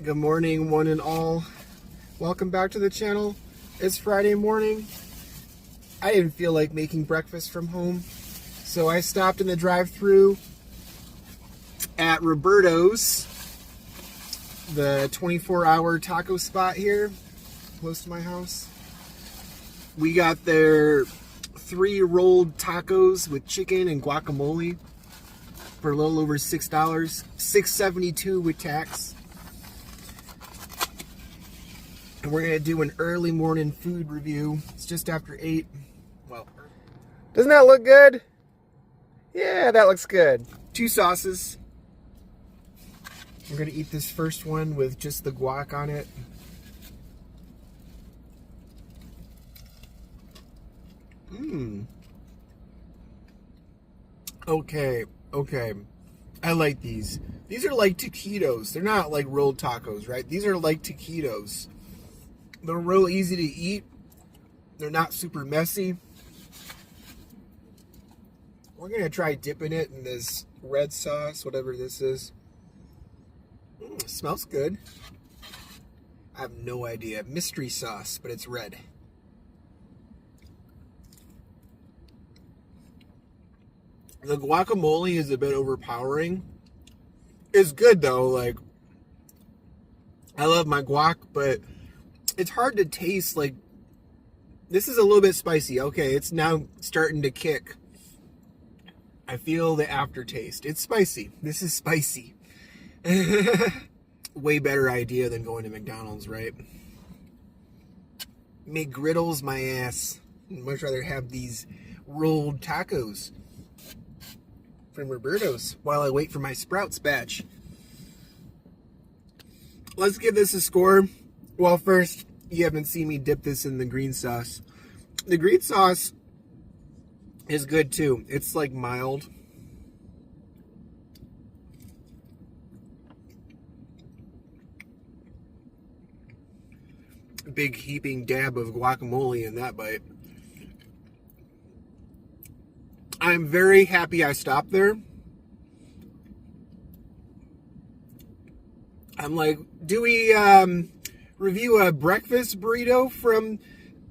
Good morning, one and all. Welcome back to the channel. It's Friday morning. I didn't feel like making breakfast from home, so I stopped in the drive-thru at Roberto's, the 24-hour taco spot here, close to my house. We got their 3 rolled tacos with chicken and guacamole for a little over $6, $6.72 with tax. And we're gonna do an early morning food review. It's just after 8. Well, doesn't that look good? Yeah, that looks good. 2 sauces. We're gonna eat this first one with just the guac on it. Okay. I like these. These are like taquitos. They're not like rolled tacos, right? These are like taquitos. They're real easy to eat. They're not super messy. We're gonna try dipping it in this red sauce, whatever this is. It smells good. I have no idea. Mystery sauce, but it's red. The guacamole is a bit overpowering. It's good though. Like, I love my guac, but it's hard to taste. Like, this is a little bit spicy. Okay, it's now starting to kick. I feel the aftertaste. It's spicy. This is spicy. Way better idea than going to McDonald's, right? McGriddles my ass. I'd much rather have these rolled tacos from Roberto's while I wait for my Sprouts batch. Let's give this a score. Well, first, you haven't seen me dip this in the green sauce. The green sauce is good too. It's like mild. Big heaping dab of guacamole in that bite. I'm very happy I stopped there. I'm like, do we review a breakfast burrito from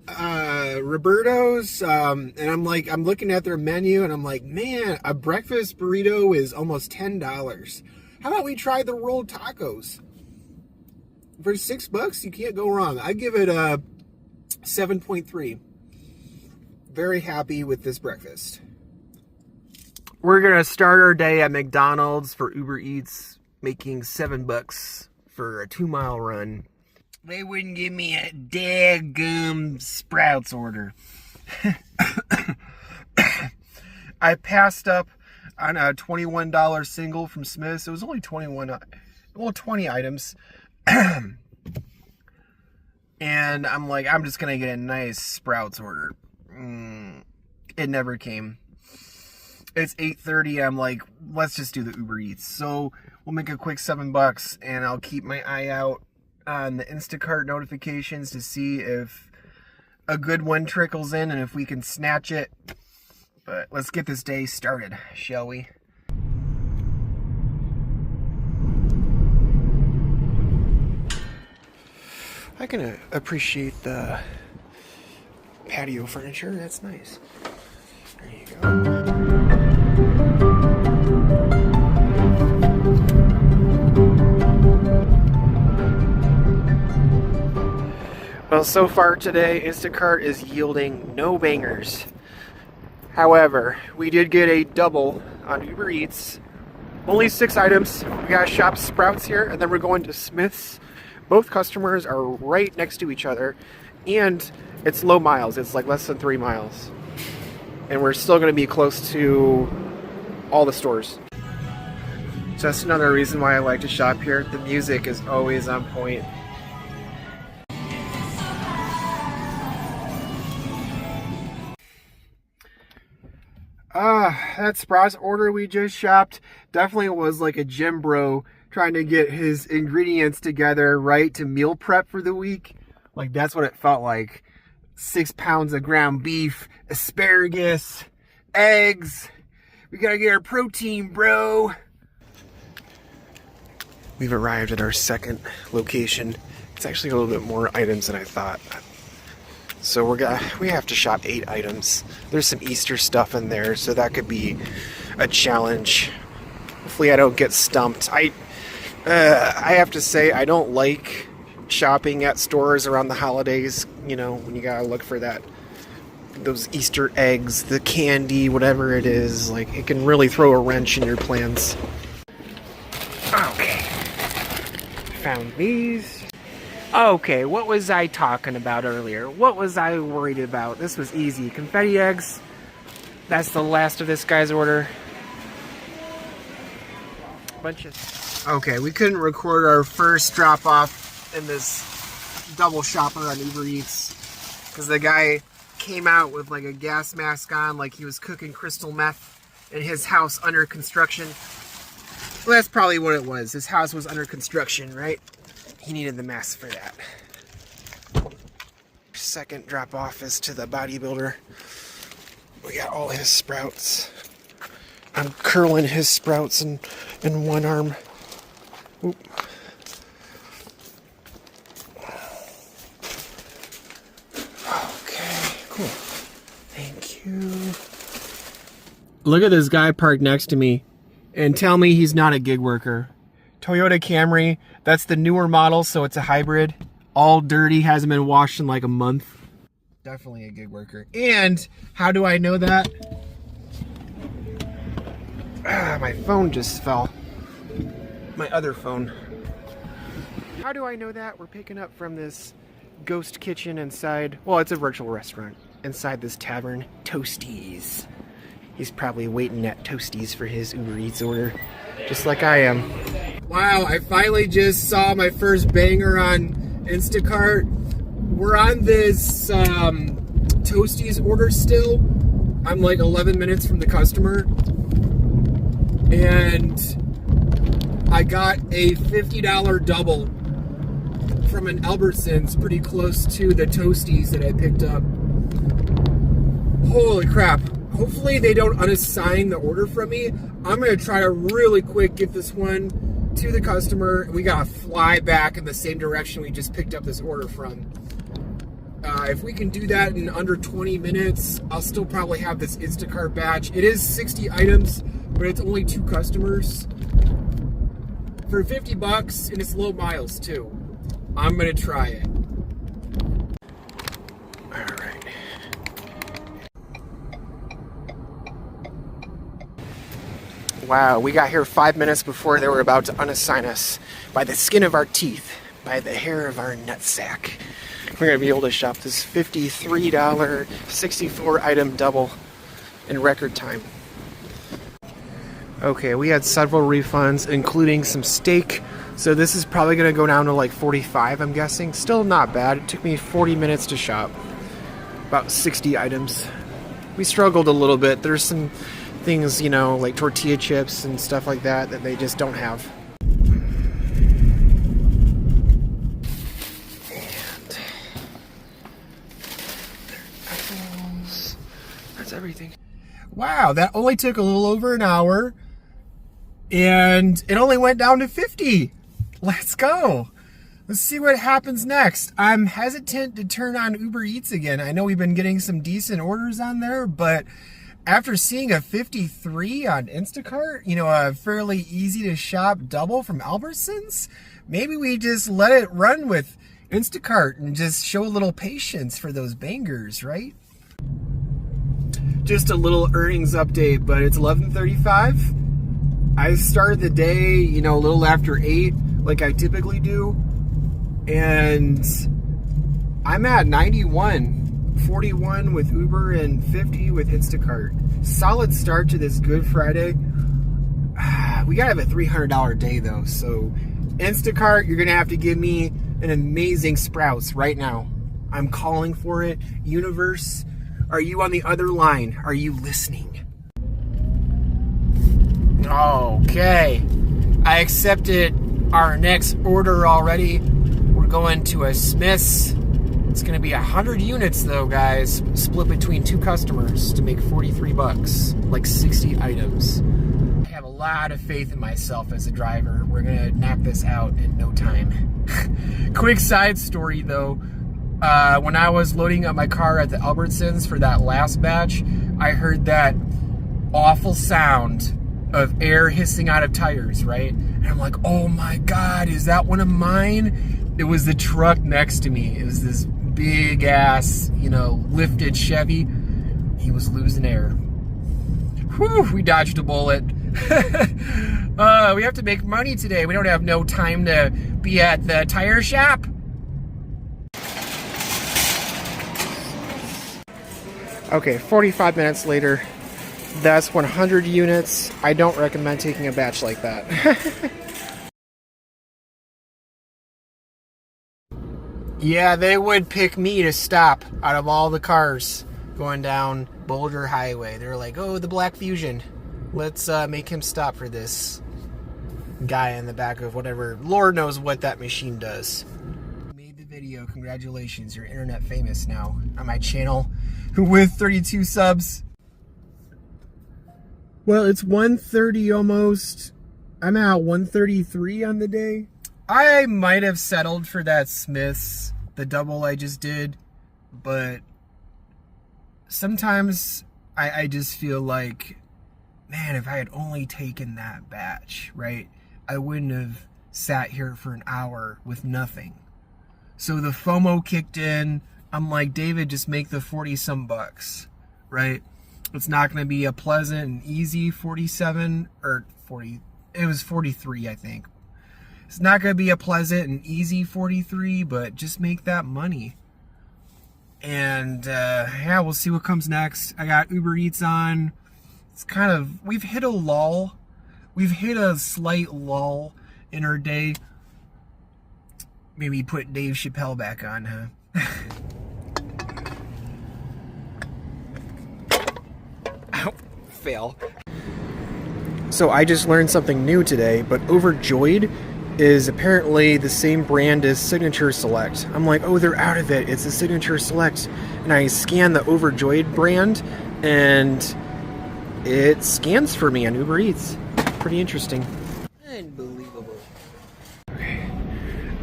Roberto's? And I'm like, I'm looking at their menu and I'm like, man, a breakfast burrito is almost $10. How about we try the rolled tacos? For $6, you can't go wrong. I give it a 7.3. Very happy with this breakfast. We're gonna start our day at McDonald's for Uber Eats, making $7 for a 2-mile run. They wouldn't give me a daggum Sprouts order. I passed up on a $21 single from Smith's. It was only 20 items. And I'm like, I'm just gonna get a nice Sprouts order. It never came. It's 8:30. I'm like, let's just do the Uber Eats. So we'll make a quick $7, and I'll keep my eye out on the Instacart notifications to see if a good one trickles in and if we can snatch it. But let's get this day started, shall we? I can appreciate the patio furniture. That's nice. There you go. Well, so far today, Instacart is yielding no bangers. However, we did get a double on Uber Eats. Only 6 items. We got shop Sprouts here, and then we're going to Smith's. Both customers are right next to each other, and it's low miles. It's like less than 3 miles. And we're still going to be close to all the stores. Just another reason why I like to shop here. The music is always on point. That Sprouts order we just shopped definitely was like a gym bro trying to get his ingredients together, right, to meal prep for the week. Like, that's what it felt like. 6 pounds of ground beef, asparagus, eggs. We gotta get our protein, bro. We've arrived at our second location. It's actually a little bit more items than I thought. So we have to shop 8 items. There's some Easter stuff in there, so that could be a challenge. Hopefully I don't get stumped. I have to say I don't like shopping at stores around the holidays, you know, when you gotta look for those Easter eggs, the candy, whatever it is. Like, it can really throw a wrench in your plans. Okay. Found these. Okay, what was I talking about earlier? What was I worried about? This was easy. Confetti eggs. That's the last of this guy's order. Okay, we couldn't record our first drop off in this double shopper on Uber Eats because the guy came out with like a gas mask on, like he was cooking crystal meth in his house under construction. Well, that's probably what it was. His house was under construction, right? He needed the mask for that. Second drop off is to the bodybuilder. We got all his sprouts. I'm curling his sprouts in one arm. Oop. Okay, cool. Thank you. Look at this guy parked next to me and tell me he's not a gig worker. Toyota Camry, that's the newer model, so it's a hybrid. All dirty, hasn't been washed in like a month. Definitely a gig worker. And how do I know that? My phone just fell. My other phone. How do I know that? We're picking up from this ghost kitchen inside, well, it's a virtual restaurant, inside this tavern, Toasties. He's probably waiting at Toasties for his Uber Eats order, just like I am. Wow, I finally just saw my first banger on Instacart. We're on this Toasties order still. I'm like 11 minutes from the customer. And I got a $50 double from an Albertsons pretty close to the Toasties that I picked up. Holy crap. Hopefully they don't unassign the order from me. I'm going to try to really quick get this one to the customer. We got to fly back in the same direction we just picked up this order from. If we can do that in under 20 minutes, I'll still probably have this Instacart batch. It is 60 items, but it's only 2 customers. For $50, and it's low miles too. I'm going to try it. Alright. Wow, we got here 5 minutes before they were about to unassign us. By the skin of our teeth, by the hair of our nutsack. We're going to be able to shop this $53, 64 item double in record time. Okay, we had several refunds, including some steak. So this is probably going to go down to like 45, I'm guessing. Still not bad. It took me 40 minutes to shop. About 60 items. We struggled a little bit. There's some things, you know, like tortilla chips and stuff like that that they just don't have. Everything. Wow, that only took a little over an hour and it only went down to 50. Let's go. Let's see what happens next. I'm hesitant to turn on Uber Eats again. I know we've been getting some decent orders on there, but after seeing a 53 on Instacart, you know, a fairly easy to shop double from Albertsons, maybe we just let it run with Instacart and just show a little patience for those bangers, right? Just a little earnings update, but it's 11:35. I started the day, you know, a little after 8, like I typically do, and I'm at 91, 41 with Uber and 50 with Instacart. Solid start to this Good Friday. We gotta have a $300 day though, so Instacart, you're gonna have to give me an amazing Sprouts right now. I'm calling for it. Universe, are you on the other line? Are you listening? Okay. I accepted our next order already. We're going to a Smith's. It's going to be 100 units though, guys. Split between 2 customers to make $43. Like 60 items. I have a lot of faith in myself as a driver. We're gonna knock this out in no time. Quick side story though. When I was loading up my car at the Albertsons for that last batch, I heard that awful sound of air hissing out of tires, right? And I'm like, oh my God, is that one of mine? It was the truck next to me. It was this big ass, you know, lifted Chevy. He was losing air. Whew, we dodged a bullet. We have to make money today. We don't have no time to be at the tire shop. Okay, 45 minutes later. That's 100 units. I don't recommend taking a batch like that. Yeah, they would pick me to stop out of all the cars going down Boulder Highway. They're like, oh, the Black Fusion. Let's make him stop for this guy in the back of whatever. Lord knows what that machine does. Made the video. Congratulations. You're internet famous now on my channel with 32 subs. Well, it's 1:30 almost. I'm at 1:33 on the day. I might have settled for that Smith's, the double I just did, but sometimes I just feel like, man, if I had only taken that batch, right, I wouldn't have sat here for an hour with nothing. So the FOMO kicked in. I'm like, David, just make the 40-some bucks, right? It's not going to be a pleasant and easy 47 or 40. It was 43, I think. It's not going to be a pleasant and easy 43, but just make that money. And yeah, we'll see what comes next. I got Uber Eats on. It's kind of, we've hit a lull. We've hit a slight lull in our day. Maybe put Dave Chappelle back on, huh? Ow, fail. So I just learned something new today, but Overjoyed is apparently the same brand as Signature Select. I'm like, oh, they're out of it. It's a Signature Select. And I scan the Overjoyed brand, and it scans for me on Uber Eats. Pretty interesting. Unbelievable. Okay.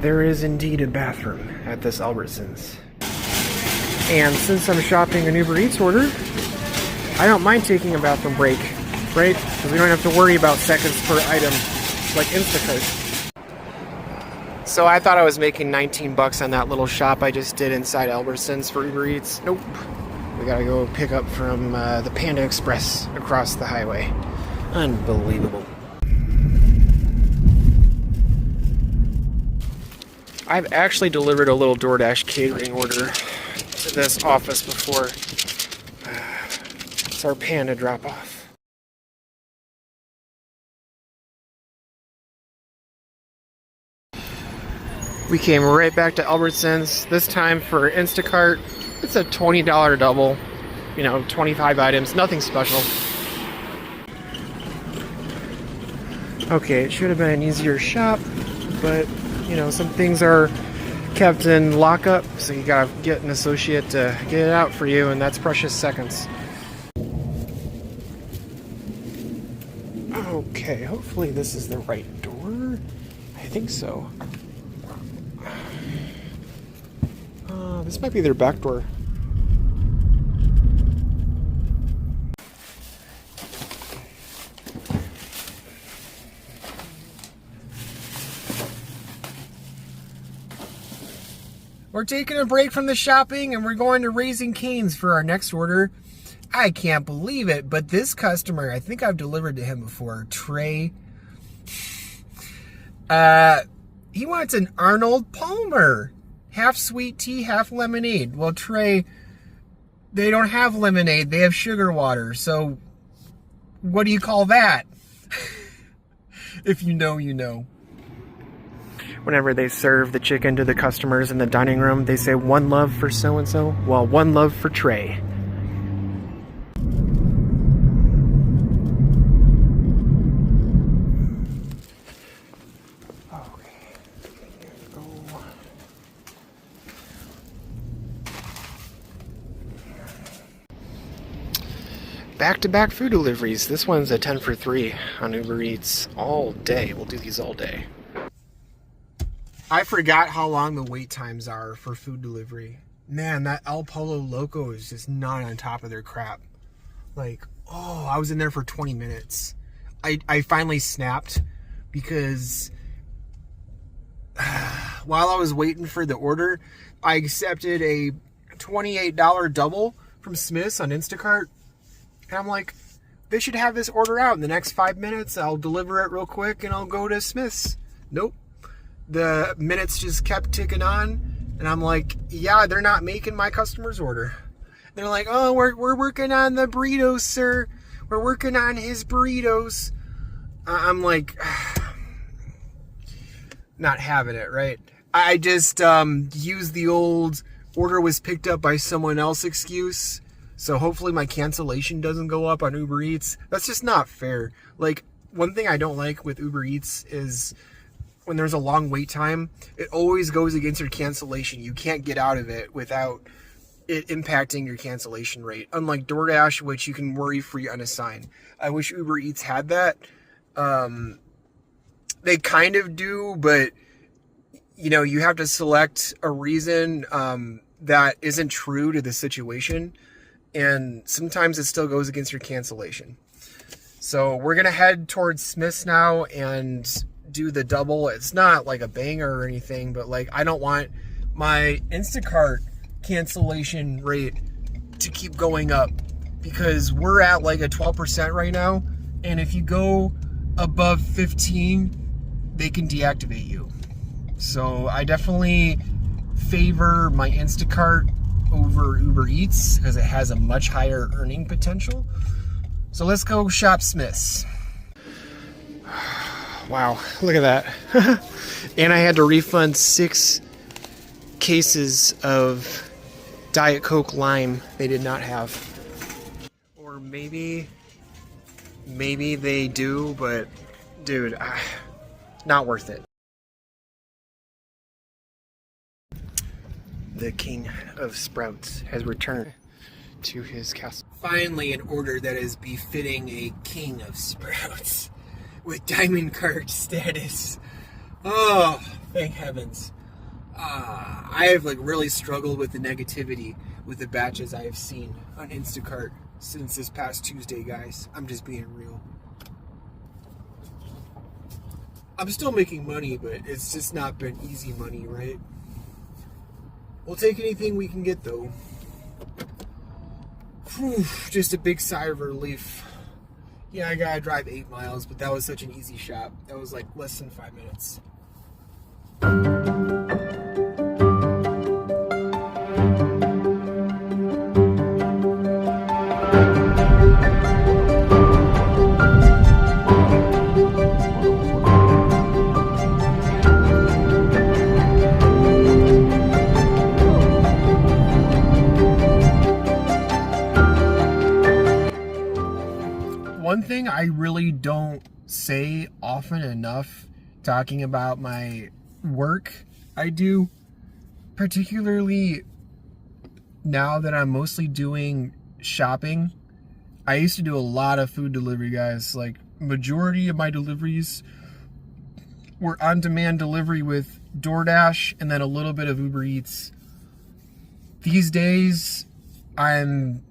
There is indeed a bathroom at this Albertsons. And since I'm shopping an Uber Eats order, I don't mind taking a bathroom break, right? Because we don't have to worry about seconds per item like Instacart. So I thought I was making 19 bucks on that little shop I just did inside Albertsons for Uber Eats. Nope. We gotta go pick up from the Panda Express across the highway. Unbelievable. I've actually delivered a little DoorDash catering order to this office before. It's our Panda drop-off. We came right back to Albertsons, this time for Instacart. It's a $20 double, you know, 25 items, nothing special. Okay, it should have been an easier shop, but, you know, some things are kept in lockup, so you gotta get an associate to get it out for you, and that's precious seconds. Okay, hopefully this is the right door. I think so. This might be their back door. We're taking a break from the shopping and we're going to Raising Cane's for our next order. I can't believe it, but this customer, I think I've delivered to him before, Trey. He wants an Arnold Palmer. Half sweet tea, half lemonade. Well, Trey, they don't have lemonade. They have sugar water. So what do you call that? If you know, you know. Whenever they serve the chicken to the customers in the dining room, they say, one love for so-and-so. Well, one love for Trey. back-to-back food deliveries. This one's a 10 for 3 on Uber Eats all day. We'll do these all day. I forgot how long the wait times are for food delivery. Man, that El Pollo Loco is just not on top of their crap. Like, oh, I was in there for 20 minutes. I finally snapped because while I was waiting for the order, I accepted a $28 double from Smith's on Instacart. And I'm like, they should have this order out in the next 5 minutes. I'll deliver it real quick and I'll go to Smith's. Nope. The minutes just kept ticking on. And I'm like, yeah, they're not making my customer's order. They're like, oh, we're working on the burritos, sir. We're working on his burritos. I'm like, not having it, right? I just used the old order was picked up by someone else excuse. So hopefully my cancellation doesn't go up on Uber Eats. That's just not fair. Like, one thing I don't like with Uber Eats is when there's a long wait time, it always goes against your cancellation. You can't get out of it without it impacting your cancellation rate. Unlike DoorDash, which you can worry-free unassign. I wish Uber Eats had that. They kind of do, but you know, you have to select a reason that isn't true to the situation. And sometimes it still goes against your cancellation. So we're going to head towards Smith's now and do the double. It's not like a banger or anything, but like, I don't want my Instacart cancellation rate to keep going up because we're at like a 12% right now. And if you go above 15, they can deactivate you. So I definitely favor my Instacart over Uber Eats because it has a much higher earning potential. So let's go shop Smith's. Wow, look at that. And I had to refund 6 cases of Diet Coke Lime they did not have. Or maybe they do, but dude, not worth it. The king of Sprouts has returned to his castle. Finally, an order that is befitting a king of Sprouts with diamond card status. Oh, thank heavens. I have like really struggled with the negativity with the batches I have seen on Instacart since this past Tuesday, guys. I'm just being real. I'm still making money, but it's just not been easy money, right? We'll take anything we can get, though. Whew, just a big sigh of relief. Yeah, I gotta drive 8 miles, but that was such an easy shop. That was like less than 5 minutes. One thing I really don't say often enough talking about my work I do, particularly now that I'm mostly doing shopping. I used to do a lot of food delivery, guys. Like, majority of my deliveries were on-demand delivery with DoorDash and then a little bit of Uber Eats. These days, I'm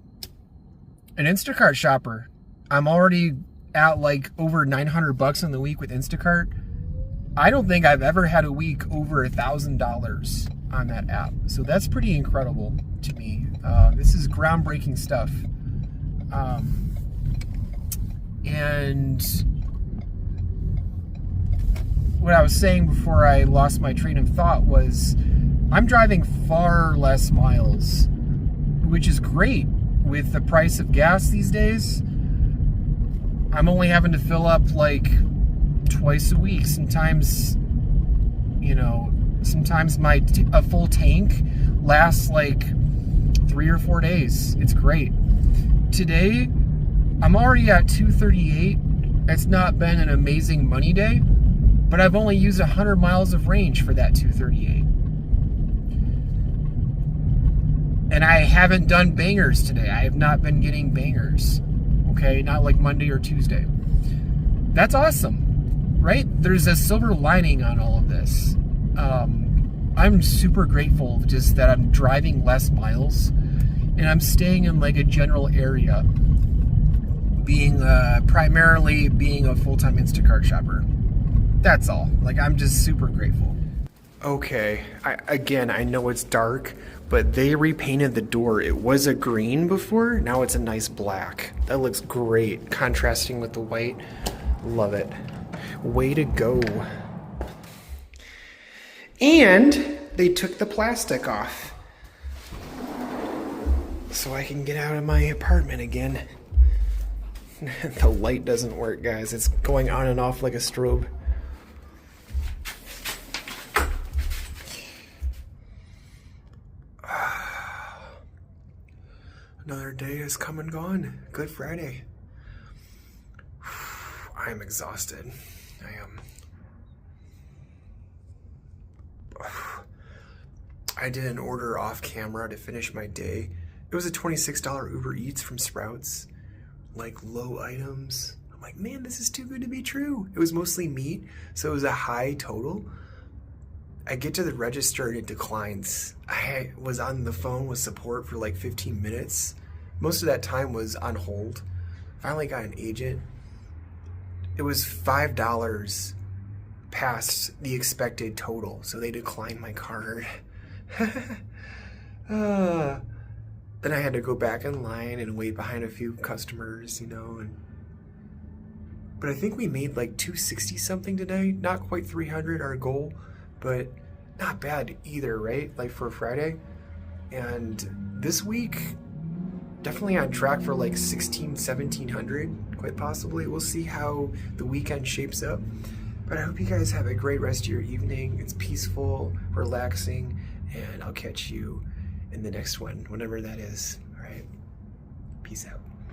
an Instacart shopper. I'm already at like over $900 in the week with Instacart. I don't think I've ever had a week over $1,000 on that app. So that's pretty incredible to me. This is groundbreaking stuff. And what I was saying before I lost my train of thought was I'm driving far less miles, which is great with the price of gas these days. I'm only having to fill up like twice a week. Sometimes, you know, sometimes a full tank lasts like 3 or 4 days. It's great. Today, I'm already at 238. It's not been an amazing money day, but I've only used 100 miles of range for that 238. And I haven't done bangers today. I have not been getting bangers okay? Not like Monday or Tuesday. That's awesome, right? There's a silver lining on all of this. I'm super grateful just that I'm driving less miles and I'm staying in like a general area, being primarily being a full-time Instacart shopper. That's all. Like, I'm just super grateful. Okay, I know it's dark, but they repainted the door. It was a green before, now it's a nice black. That looks great, contrasting with the white. Love it. Way to go. And they took the plastic off, so I can get out of my apartment again. The light doesn't work, guys. It's going on and off like a strobe. Another day has come and gone. Good Friday. I'm exhausted. I am. I did an order off camera to finish my day. It was a $26 Uber Eats from Sprouts. Like, low items. I'm like, man, this is too good to be true. It was mostly meat, so it was a high total. I get to the register and it declines. I was on the phone with support for like 15 minutes. Most of that time was on hold. Finally got an agent. It was $5 past the expected total, so they declined my card. Then I had to go back in line and wait behind a few customers, you know. But I think we made like $260 something today. Not quite 300, our goal, but not bad either, right? Like for Friday. And this week, definitely on track for like 1700, quite possibly. We'll see how the weekend shapes up. But I hope you guys have a great rest of your evening. It's peaceful, relaxing, and I'll catch you in the next one, whenever that is. All right. Peace out.